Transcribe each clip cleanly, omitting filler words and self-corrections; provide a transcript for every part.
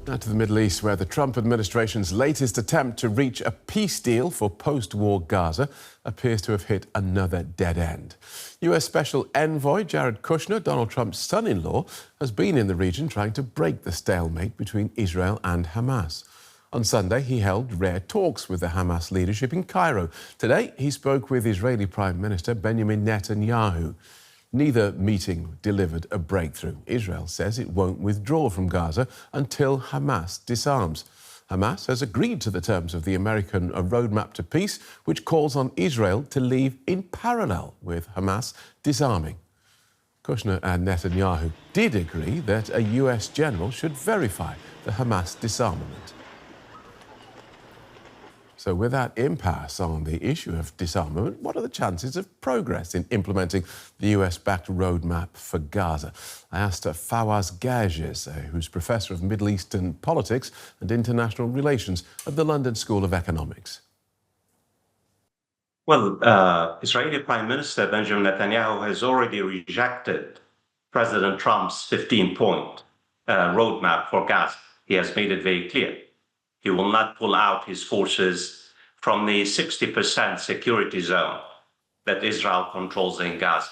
Now to the Middle East, where the Trump administration's latest attempt to reach a peace deal for post-war Gaza appears to have hit another dead end. US Special Envoy Jared Kushner, Donald Trump's son-in-law, has been in the region trying to break the stalemate between Israel and Hamas. On Sunday, he held rare talks with the Hamas leadership in Cairo. Today, he spoke with Israeli Prime Minister Benjamin Netanyahu. Neither meeting delivered a breakthrough. Israel says it won't withdraw from Gaza until Hamas disarms. Hamas has agreed to the terms of the American roadmap to peace, which calls on Israel to leave in parallel with Hamas disarming. Kushner and Netanyahu did agree that a US general should verify the Hamas disarmament. So with that impasse on the issue of disarmament, what are the chances of progress in implementing the US-backed roadmap for Gaza? I asked Fawaz Gerges, who's Professor of Middle Eastern Politics and International Relations at the London School of Economics. Well, Israeli Prime Minister Benjamin Netanyahu has already rejected President Trump's 15-point roadmap for Gaza. He has made it very clear. He will not pull out his forces from the 60% security zone that Israel controls in Gaza.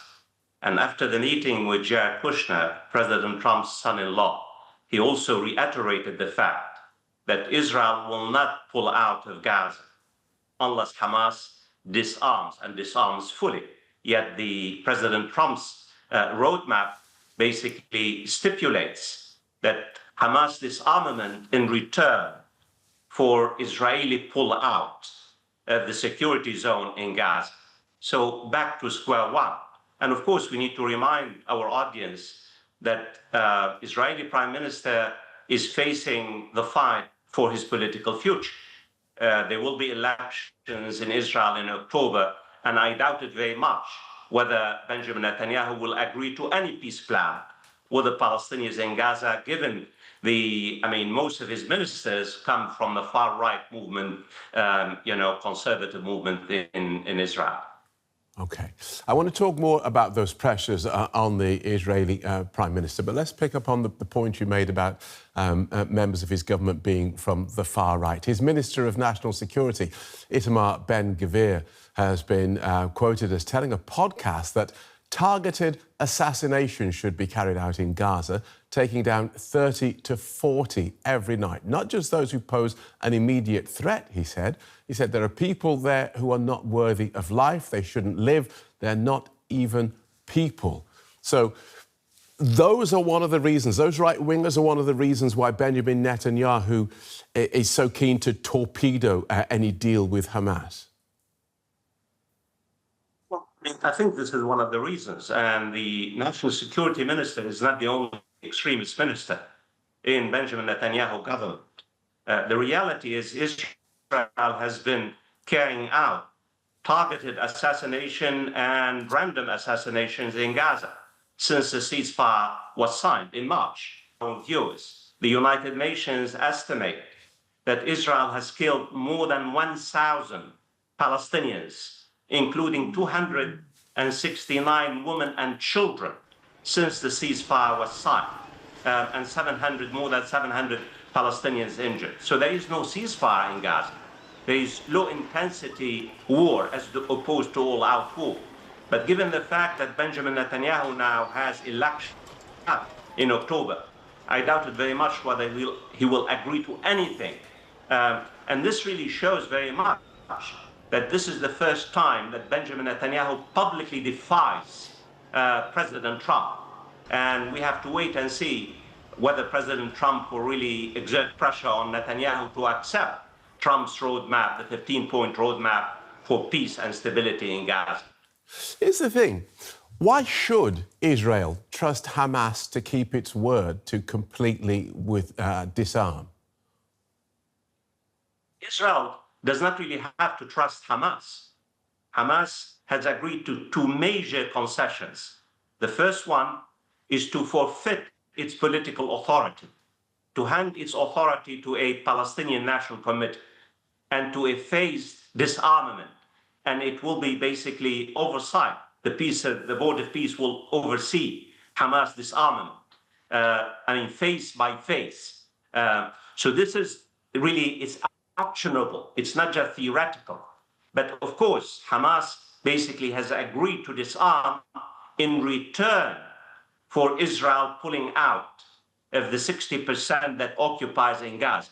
And after the meeting with Jared Kushner, President Trump's son-in-law, he also reiterated the fact that Israel will not pull out of Gaza unless Hamas disarms and disarms fully. Yet the President Trump's roadmap basically stipulates that Hamas disarmament in return for Israeli pull-out of the security zone in Gaza. So back to square one. And of course, we need to remind our audience that Israeli Prime Minister is facing the fight for his political future. There will be elections in Israel in October, and I doubt it very much whether Benjamin Netanyahu will agree to any peace plan with the Palestinians in Gaza, given most of his ministers come from the far-right movement, conservative movement in Israel. OK. I want to talk more about those pressures on the Israeli Prime Minister, but let's pick up on the point you made about members of his government being from the far right. His Minister of National Security, Itamar Gvir, has been quoted as telling a podcast that targeted assassinations should be carried out in Gaza, taking down 30 to 40 every night. Not just those who pose an immediate threat, he said. He said there are people there who are not worthy of life. They shouldn't live. They're not even people. So those are one of the reasons, those right-wingers are one of the reasons why Benjamin Netanyahu is so keen to torpedo any deal with Hamas. I think this is one of the reasons, and the National Security Minister is not the only extremist minister in Benjamin Netanyahu government. The reality is Israel has been carrying out targeted assassination and random assassinations in Gaza since the ceasefire was signed in March. Viewers, the United Nations estimate that Israel has killed more than 1,000 Palestinians, including 269 women and children since the ceasefire was signed, and more than 700 Palestinians injured. So there is no ceasefire in Gaza. There is low-intensity war as opposed to all-out war. But given the fact that Benjamin Netanyahu now has election in October, I doubt it very much whether he will agree to anything. And this really shows very much that this is the first time that Benjamin Netanyahu publicly defies President Trump. And we have to wait and see whether President Trump will really exert pressure on Netanyahu to accept Trump's roadmap, the 15-point roadmap for peace and stability in Gaza. Here's the thing. Why should Israel trust Hamas to keep its word to completely disarm? Israel does not really have to trust Hamas. Hamas has agreed to two major concessions. The first one is to forfeit its political authority, to hand its authority to a Palestinian National Committee, and to a phased disarmament. And it will be basically oversight. The Board of Peace will oversee Hamas disarmament, phase by phase. So this is really, it's actionable. It's not just theoretical. But of course, Hamas basically has agreed to disarm in return for Israel pulling out of the 60% that occupies in Gaza.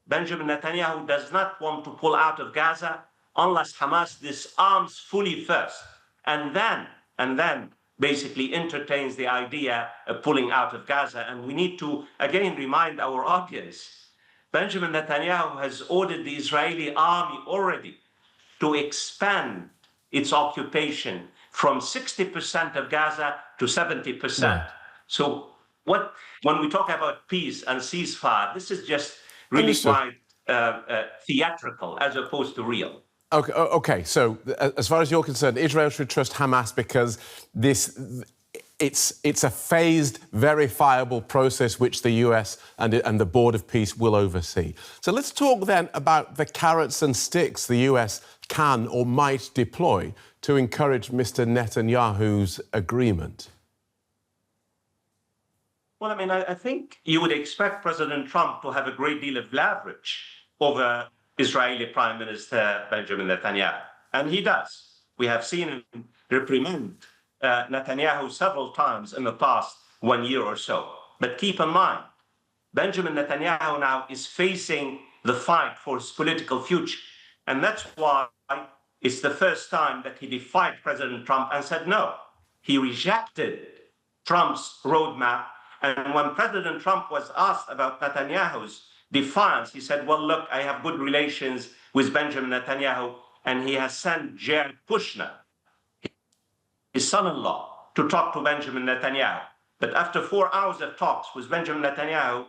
Benjamin Netanyahu does not want to pull out of Gaza unless Hamas disarms fully first, and then basically entertains the idea of pulling out of Gaza. And we need to again remind our audience, Benjamin Netanyahu has ordered the Israeli army already to expand its occupation from 60% of Gaza to 70%. Right. So when we talk about peace and ceasefire, this is just really quite theatrical as opposed to real. Okay. So as far as you're concerned, Israel should trust Hamas because it's a phased, verifiable process which the US and the Board of Peace will oversee. So let's talk then about the carrots and sticks the US can or might deploy to encourage Mr. Netanyahu's agreement. Well, I mean, I think you would expect President Trump to have a great deal of leverage over Israeli Prime Minister Benjamin Netanyahu. And he does. We have seen him reprimand Netanyahu several times in the past 1 year or so. But keep in mind, Benjamin Netanyahu now is facing the fight for his political future. And that's why it's the first time that he defied President Trump and said no. He rejected Trump's roadmap. And when President Trump was asked about Netanyahu's defiance, he said, well, look, I have good relations with Benjamin Netanyahu, and he has sent Jared Kushner, his son-in-law, to talk to Benjamin Netanyahu. But after 4 hours of talks with Benjamin Netanyahu,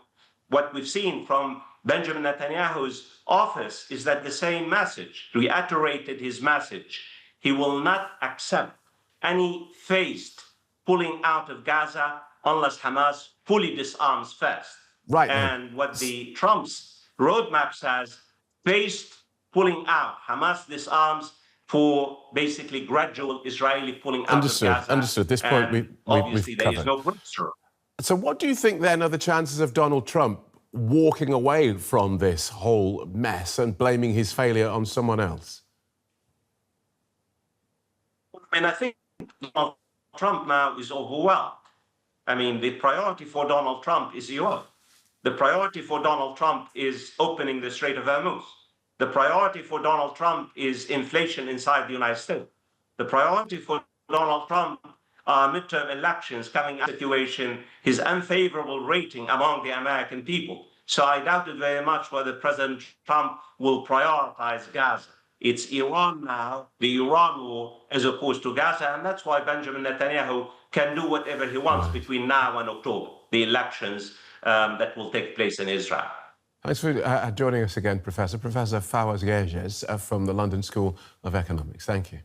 what we've seen from Benjamin Netanyahu's office is that the same message, reiterated his message. He will not accept any phased pulling out of Gaza unless Hamas fully disarms first. Right. And what the Trump's roadmap says, phased pulling out. Hamas disarms for basically gradual Israeli pulling out of Gaza. Understood. At this point, obviously we've there covered. is no breakthrough. So what do you think then are the chances of Donald Trump walking away from this whole mess and blaming his failure on someone else? I mean, I think Donald Trump now is overwhelmed. I mean, the priority for Donald Trump is Iran. The priority for Donald Trump is opening the Strait of Hormuz. The priority for Donald Trump is inflation inside the United States. The priority for Donald Trump are midterm elections coming up, situation, his unfavorable rating among the American people. So I doubt it very much whether President Trump will prioritize Gaza. It's Iran now, the Iran war, as opposed to Gaza, and that's why Benjamin Netanyahu can do whatever he wants between now and October, the elections that will take place in Israel. Thanks for joining us again, Professor. Professor Fawaz Gerges from the London School of Economics. Thank you.